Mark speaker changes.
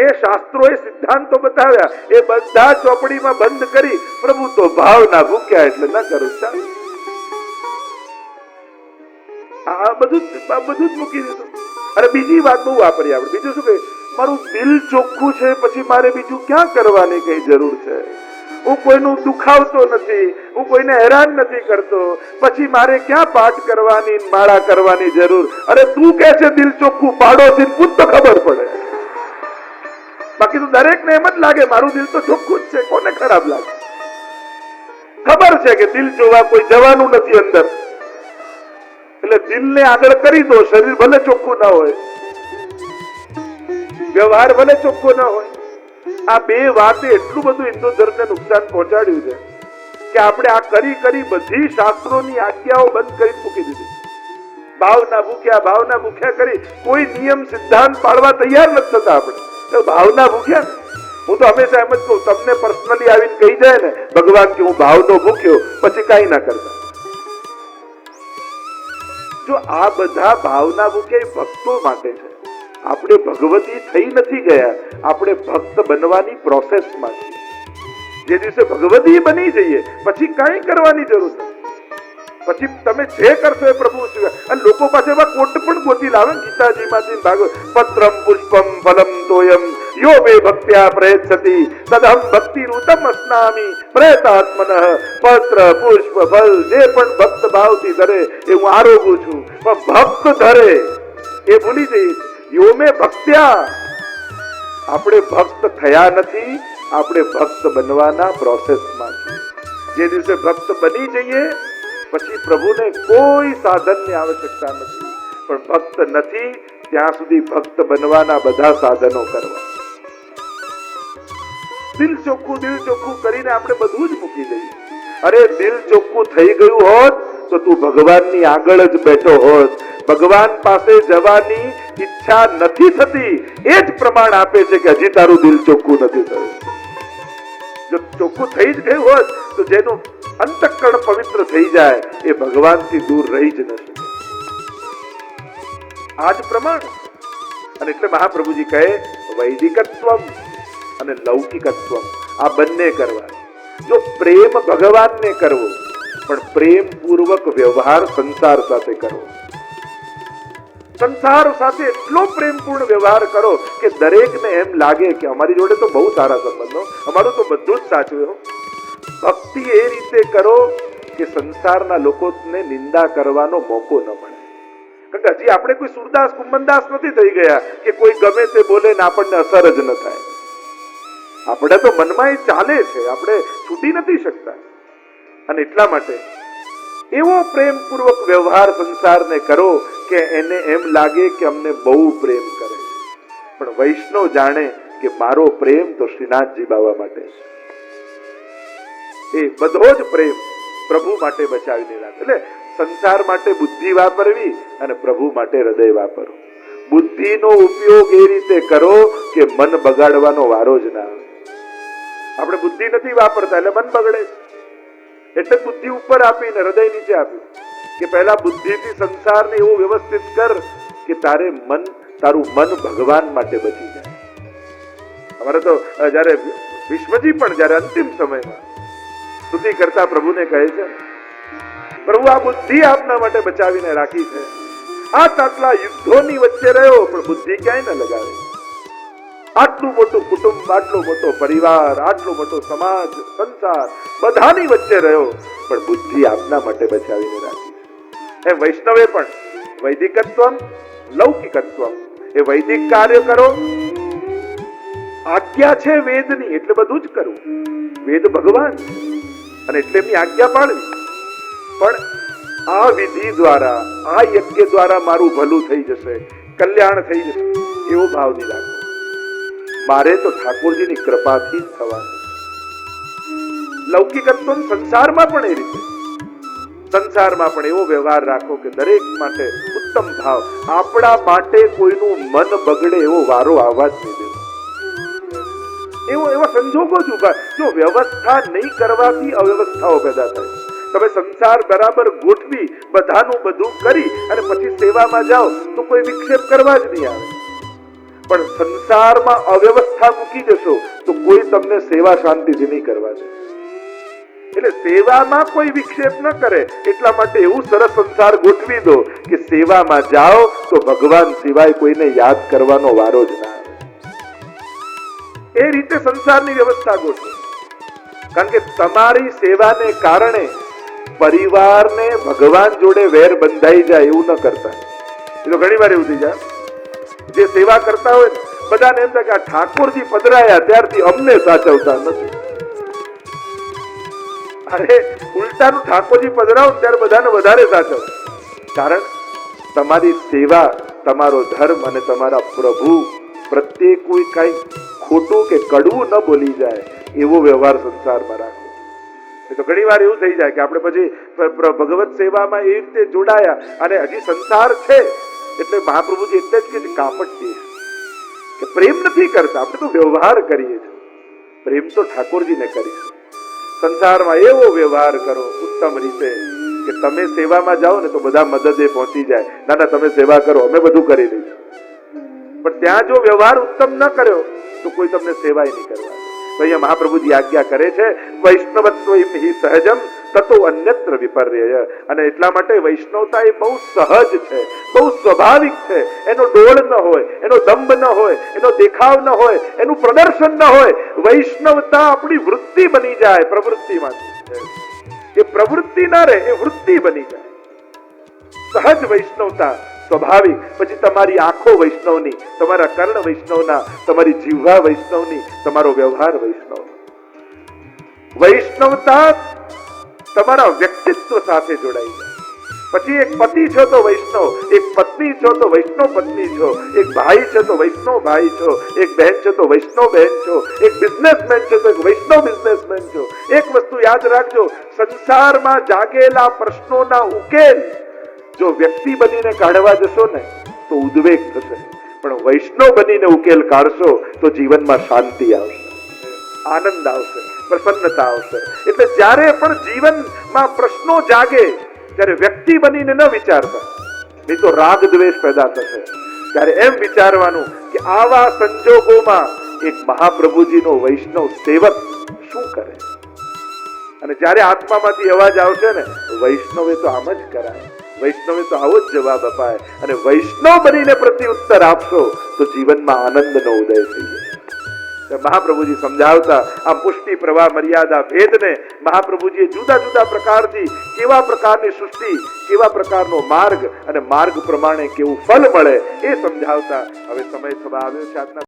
Speaker 1: જે શાસ્ત્રોએ સિદ્ધાંતો બતાવ્યા એ બધા ચોપડીમાં બંધ કરી પ્રભુ તો ભાવના ભૂખ્યા એટલે ન કરું ચાલ. આ બધું જ મૂકી દીધું. અને બીજી વાત બહુ વાપરી આપણે. બીજું શું કહે? મારું દિલ ચોખ્ખું છે, પછી મારે બીજું ક્યાં કરવાની કઈ જરૂર છે? હું કોઈનું દુખાવતો નથી, હું કોઈને હેરાન નથી કરતો, પછી મારે ક્યાં પાઠ કરવાની માળા કરવાની જરૂર? અરે તું કે છે દિલ ચોખ્ખું, પાડોશી પૂછ તો ખબર પડે. બાકી તો દરેકને એમ જ લાગે મારું દિલ તો ચોખ્ખું જ છે. કોને ખરાબ લાગે? ખબર છે કે દિલ જોવા કોઈ જવાનું નથી અંદર, એટલે દિલને આગળ કરી દો. શરીર ભલે ચોખ્ખું ના હોય, વ્યવહાર ભલે ચોખ્ખો ના હોય. આ બે વાતે એટલું બધું હિન્દુ ધર્મને નુકસાન પહોંચાડ્યું છે કે આપણે આ કરી બધી શાસ્ત્રોની આજ્ઞાઓ બંધ કરી મૂકી દીધી. ભાવના ભૂખ્યા કરી કોઈ નિયમ સિદ્ધાંત પાડવા તૈયાર નથી થતા. આપણે ભાવના ભૂખ્યા. હું તો હંમેશા એમ જ કહું, તમને પર્સનલી આવીને કહી જાય ને ભગવાન કે હું ભાવનો ભૂખ્યો, પછી કઈ ના કરતા. જો આ બધા ભાવના ભૂખ્યા ભક્તો માટે છે. આપણે ભગવતી થઈ નથી ગયા, આપણે ભક્ત બનવાની પ્રોસેસમાં છીએ. જે દિવસે ભગવતી બની જઈએ પછી કઈ કરવાની જરૂર નથી. પછી તમે જે કરશો એ પ્રભુ સિવાય. અને લોકો પાસે એવા કોટ પણ ગોતી લાવે ગીતાજીમાંથી, ભાગવત પત્રમ પુષ્પમ ફલમ તોયમ યો મે ભક્ત્યા પ્રયચ્છતિ તદહમ ભક્તિરુતમ અસ્નામિ પ્રયતાત્મનઃ. પત્ર પુષ્પ ફલ જે પણ ભક્ત ભાવથી ધરે એ હું આરોગું છું. પણ ભક્ત ધરે એ ભૂલી જઈએ. યો મે ભક્ત્યા. આપણે ભક્ત થયા નથી, આપણે ભક્ત બનવાના પ્રોસેસમાં છીએ. જે દિવસે ભક્ત બની જઈએ પછી પ્રભુને કોઈ સાધનની આવશ્યકતા નથી. પણ ભક્ત નથી ત્યાં સુધી ભક્ત બનવાના બધા સાધનો કરવા. દિલ ચોખ્ખું કરીને આપણે બધું જ મૂકી દઈએ. અરે દિલ ચોખ્ખું થઈ ગયું હોત તો તું ભગવાનની આગળ જ બેઠો હોત. ભગવાન પાસે જવાની ઈચ્છા નથી થતી, એ જ પ્રમાણ આપે છે કે હજી તારું દિલ ચોખ્ખું નથી થયું. જો ચોખ્ખું થઈ જ ગયું હોત તો જેનું અંતઃકરણ પવિત્ર થઈ જાય એ ભગવાનથી દૂર રહી જ નથી. આ જ પ્રમાણ. અને એટલે મહાપ્રભુજી કહે વૈદિકત્વમ અને લૌકિકત્વમ આ બંને કરવા. જો પ્રેમ ભગવાનને કરવો, પણ પ્રેમ પૂર્વક વ્યવહાર સંસાર સાથે કરવો. સંસાર સાથે એટલો પ્રેમપૂર્ણ વ્યવહાર કરો કે દરેકને એમ લાગે કે અમારી જોડે તો બહુ સારા સંબંધો, અમારું તો બધું જ સાચું હો. ભક્તિ એ રીતે કરો કે સંસારના લોકોને નિંદા કરવાનો મોકો ન મળે. કારણ કે હજી આપણે કોઈ સુરદાસ કુંભનદાસ નથી થઈ ગયા કે કોઈ ગમે તે બોલે ને આપણને અસર જ ન થાય. આપણે તો મનમાં એ ચાલે છે, આપણે છૂટી નથી શકતા. અને એટલા માટે એવો પ્રેમપૂર્વક વ્યવહાર સંસારને કરો કે એને એમ લાગે કે અમને બહુ પ્રેમ કરે. પણ વૈષ્ણવ જાણે કે મારો પ્રેમ તો શ્રીનાથજી બાબા માટે છે. એ બધો જ પ્રેમ પ્રભુ માટે બચાવીને રાખે. એટલે સંસાર માટે બુદ્ધિ વાપરવી અને પ્રભુ માટે હૃદય વાપરવું. બુદ્ધિનો ઉપયોગ એ રીતે કરો કે મન બગાડવાનો વારો જ ના આવે. આપણે બુદ્ધિ નથી વાપરતા એટલે મન બગડે. એટલે બુદ્ધિ ઉપર આપીને હૃદય નીચે આપ્યું કે પહેલા બુદ્ધિથી સંસારને એવું વ્યવસ્થિત કર કે તારું મન ભગવાન માટે બચી જાય. અમારે તો જયારે વિશ્વજી પણ જયારે અંતિમ સમયમાં સ્તુતિ કરતા પ્રભુને કહે છે, પ્રભુ આ બુદ્ધિ આપના માટે બચાવીને રાખી છે. આટલા યુદ્ધોની વચ્ચે રહ્યો પણ બુદ્ધિ ક્યાંય ન લગાવે. આટલું મોટું કુટુંબ, આટલો મોટો પરિવાર, આટલો મોટો સમાજ, સંસાર બધાની વચ્ચે રહ્યો પણ બુદ્ધિ આપના માટે બચાવીને રાખી. એ વૈષ્ણવે પણ વૈદિકત્વમ લૌકિકત્વમ. એ વૈદિક કાર્ય કરો. આજ્ઞા છે વેદની એટલે બધું જ કરવું. વેદ ભગવાન અને એટલે એમની આજ્ઞા પાળવી. પણ આ વિધિ દ્વારા, આ યજ્ઞ દ્વારા મારું ભલું થઈ જશે, કલ્યાણ થઈ જશે એવો ભાવ નહીં રાખવો. મારે તો ઠાકોરજીની કૃપાથી જ થવાનું. લૌકિકત્વ સંસારમાં પણ એ રીતે. સંસારમાં પણ એવો વ્યવહાર રાખો કે દરેક માટે ઉત્તમ ભાવ. આપણા માટે કોઈનું મન બગડે એવો વારો આવવા જ નહીં દેવો. એવા સંજોગો જ ઉભા. જો વ્યવસ્થા નહીં કરવાથી અવ્યવસ્થાઓ પેદા થાય. તમે સંસાર બરાબર ગોઠવી, બધાનું બધું કરી અને પછી સેવામાં જાઓ તો કોઈ વિક્ષેપ કરવા જ નહીં આવે. પણ સંસારમાં અવ્યવસ્થા મૂકી જશો તો કોઈ તમને સેવા શાંતિથી નહીં કરવા દે. એટલે સેવામાં કોઈ વિક્ષેપ ન કરે એટલા માટે એવું સરસ સંસાર ગોઠવી દો કે સેવામાં જાઓ તો ભગવાન સિવાય કોઈને યાદ કરવાનો વારો જ ના આવે. એ રીતે સંસારની વ્યવસ્થા ગોઠવો. કારણ કે તમારી સેવાને કારણે પરિવારને ભગવાન જોડે વેર બંધાઈ જાય એવું ન કરતા. એ તો ઘણી વાર એવું થઈ જાય. જે સેવા કરતા હોય ને બધાને એમ થાય કે આ ઠાકોરજી પધરાયા ત્યારથી અમને સાચવતા નથી. અરે ઉલટાનું ઠાકોરજી પધરાવો ત્યારે બધાને વધારે સાચવ. કારણ તમારી સેવા, તમારો ધર્મ અને તમારા પ્રભુ પ્રત્યે કોઈ કઈ ખોટું કે કડવું ન બોલી જાય એવો વ્યવહાર સંસારમાં રાખો. એ તો ઘણી વાર એવું થઈ જાય કે આપણે પછી ભગવત સેવામાં એ રીતે જોડાયા અને હજી સંસાર છે એટલે મહાપ્રભુજી એટલે જ કે કાપટ છે કે પ્રેમ નથી કરતા, આપણે તો વ્યવહાર કરીએ છીએ. પ્રેમ તો ઠાકોરજીને કરીશું. સંસારમાં એવો વ્યવહાર કરો ઉત્તમ રીતે કે તમે સેવામાં જાઓ ને તો બધા મદદે પહોંચી જાય. ના ના તમે સેવા કરો, અમે બધું કરી દઈશું. પણ ત્યાં જો વ્યવહાર ઉત્તમ ન કર્યો તો કોઈ તમને સેવાય નહીં કરવા. તો અહીંયા મહાપ્રભુજી આજ્ઞા કરે છે વૈષ્ણવત્વ હિ સહજમ તતો અન્યત્ર વિપર્યય. અને એટલા માટે વૈષ્ણવતા એ બહુ સહજ છે, બહુ સ્વાભાવિક છે. એનો ડોળ ન હોય, એનો દંભ ન હોય, એનો દેખાવ ન હોય, એનું પ્રદર્શન ન હોય. વૈષ્ણવતા આપણી વૃત્તિ બની જાય. પ્રવૃત્તિમાંથી એ પ્રવૃત્તિ ના રહે, એ વૃત્તિ બની જાય. સહજ વૈષ્ણવતા સ્વાભાવિક. પછી તમારી આંખો વૈષ્ણવની, તમારા કર્ણ વૈષ્ણવના, તમારી જીહ્વા વૈષ્ણવની, તમારો વ્યવહાર વૈષ્ણવ. વૈષ્ણવતા તમારા વ્યક્તિત્વ સાથે જોડાઈ જાય. પછી એક પતિ છો તો વૈષ્ણવ, એક પત્ની છો તો વૈષ્ણવ પત્ની છો, એક ભાઈ છે તો વૈષ્ણવ ભાઈ છો, એક બહેન છે તો વૈષ્ણવ બહેન છો, એક બિઝનેસમેન છે તો એક વૈષ્ણવ બિઝનેસમેન છો. એક વસ્તુ યાદ રાખજો, સંસારમાં જાગેલા પ્રશ્નોના ઉકેલ જો વ્યક્તિ બનીને કાઢવા જશો ને તો ઉદ્વેગ થશે, પણ વૈષ્ણવ બનીને ઉકેલ કાઢશો તો જીવનમાં શાંતિ આવશે, આનંદ આવશે, પ્રસન્નતા આવશે. એટલે જ્યારે પણ જીવનમાં પ્રશ્નો જાગે ત્યારે વ્યક્તિ બનીને ન વિચારતા, નહીં તો રાગ દ્વેષ પેદા થશે. ત્યારે એમ વિચારવાનું કે આવા સંજોગોમાં એક મહાપ્રભુજીનો વૈષ્ણવ સેવક શું કરે. અને જ્યારે આત્મામાંથી અવાજ આવશે ને વૈષ્ણવે તો આમ જ કરાય, વૈષ્ણવે તો આવો જ જવાબ અપાય, અને વૈષ્ણવ બનીને પ્રત્યુત્તર આપશો તો જીવનમાં આનંદનો ઉદય થઈ જશે. મહાપ્રભુજી સમજાવતા આ પુષ્ટિ પ્રવાહ મર્યાદા ભેદને મહાપ્રભુજીએ જુદા જુદા પ્રકારથી કેવા પ્રકારની સૃષ્ટિ, કેવા પ્રકારનો માર્ગ અને માર્ગ પ્રમાણે કેવું ફલ મળે એ સમજાવતા હવે સમય થવા આવ્યો છે આજના